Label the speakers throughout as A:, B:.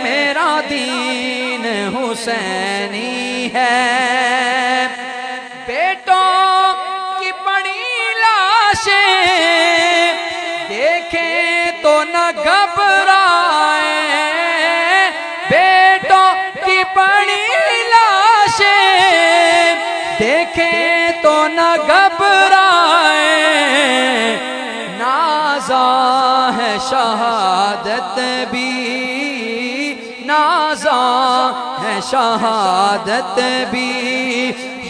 A: میرا دین حسینی ہے۔ بیٹوں کی بڑی لاشیں دیکھیں تو نہ گھبرائیں، بیٹوں کی بڑی لاشیں دیکھیں تو نہ گھبرائیں، نازاں ہے شہادت بھی، نازاں ہے شہادت بھی،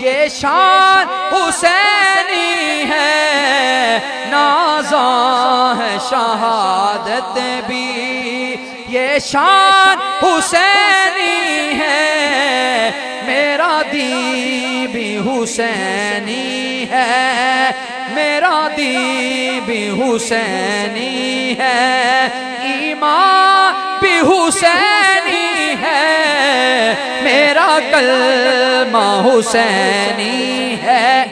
A: یہ شان حسینی ہے، نازاں ہے شہادت بھی، یہ شان حسینی ہے، میرا دین بھی حسینی ہے، میرا دین بھی حسینی ہے، ایمان بھی حسینی ہے، میرا کلمہ حسینی ہے۔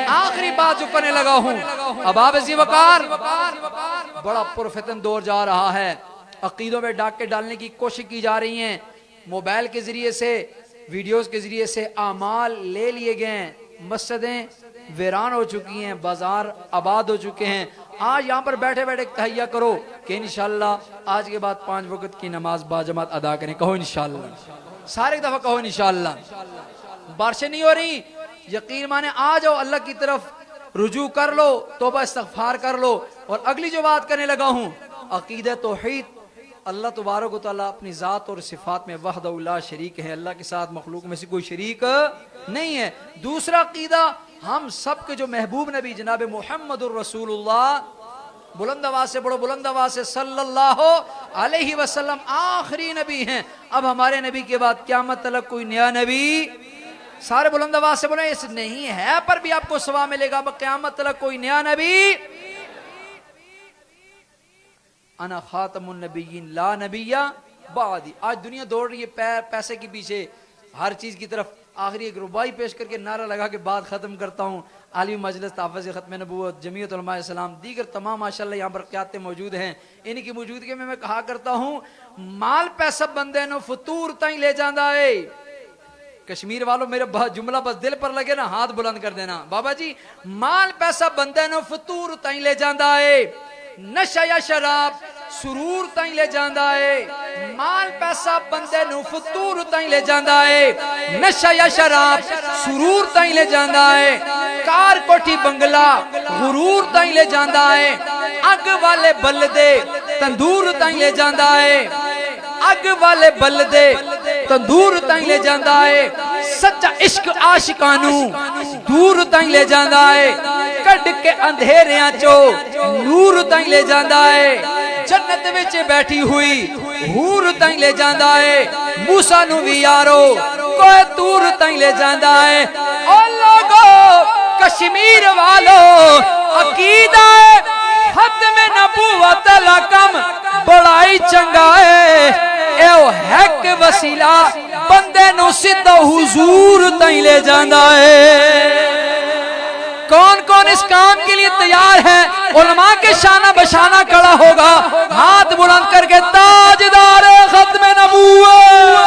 A: آخری بات جو کرنے لگا ہوں، اباب ذی وقار بڑا پرفتن دور جا رہا ہے، عقیدوں میں ڈاکے ڈالنے کی کوشش کی جا رہی ہیں، موبائل کے ذریعے سے، ویڈیوز کے ذریعے سے اعمال لے لیے گئے ہیں، مسجدیں ویران ہو چکی ہیں، بازار آباد ہو چکے ہیں۔ آج یہاں پر بیٹھے بیٹھے تہیہ کرو کہ انشاءاللہ آج کے بعد 5 وقت کی نماز باجماعت ادا کریں، کہو انشاءاللہ، سارے ایک دفعہ کہو انشاءاللہ۔ بارشیں نہیں ہو رہی، یقین مانے آ جاؤ، اللہ کی طرف رجوع کر لو، توبہ استغفار کر لو۔ اور اگلی جو بات کرنے لگا ہوں، عقیدہ توحید، اللہ تبارک و تعالیٰ اپنی ذات اور صفات میں وحدہ لا شریک ہے، اللہ کے ساتھ مخلوق میں سے کوئی شریک نہیں ہے۔ دوسرا عقیدہ، ہم سب کے جو محبوب نبی جناب محمد الرسول اللہ، بلند آواز سے پڑھو، بلند آواز سے، صلی اللہ علیہ وسلم آخری نبی ہیں۔ اب ہمارے نبی کے بعد قیامت تک کوئی نیا نبی، سارے بلند آواز سے بولیں، اس نہیں ہے پر بھی آپ کو ثواب ملے گا، اب قیامت تک کوئی نیا نبی، انا خاتم النبیین لا نبی بعدی۔ آج دنیا دوڑ رہی ہے پیسے کے پیچھے، ہر چیز کی طرف۔ آخری ایک ربائی پیش کر کے نعرہ لگا کے بات ختم کرتا ہوں۔ عالمی مجلس تحفظ ختم نبوت، جمعیت علماء اسلام، دیگر تمام ماشاءاللہ یہاں پر قیادتیں موجود ہیں، ان کی موجودگی میں کہا کرتا ہوں، مال پیسہ بندے نو فطور تائیں لے جاندہ ہے۔ کشمیر والوں میرے جملہ بس دل پر لگے نا، ہاتھ بلند کر دینا، بابا جی، مال پیسہ بندے نو فطور تائیں لے جاندہ ہے، نشہ یا شراب سرور تائیں لے جاندہ ہے۔ مال پیسہ بندے نو فطور تائیں لے جاندہ ہے، نشہ یا شراب سرور تائیں لے جاندہ ہے۔ کار کوٹھی بنگلہ غرور تائیں لے جاندہ ہے، اگ والے بلدے تندور تائیں لے جاندہ ہے، اگ والے بلدے تندور تائیں لے جاندہ ہے۔ سچا عشق عاشقانو دور تائیں لے جاندہ ہے، کڈ کے اندھیریاں چو نور تائیں لے جاندہ ہے۔ جنت وچ بیٹھی ہوئی حور تائیں لے جاندہ ہے، موسیٰ نو بھی یارو کوئی تور تائیں لے جاندہ ہے۔ اور لوگو کشمیر والو، عقیدہ ختم نبوت لکم بڑائی چنگا ہے، ایو حق وسیلہ بندے نو سدھا حضور تائیں لے جاندہ ہے۔ کون کون اس کام کے لیے تیار ہے؟ علماء کے شانہ بشانہ کھڑا ہوگا، ہاتھ بلند کر کے تاجدار ختم نبوت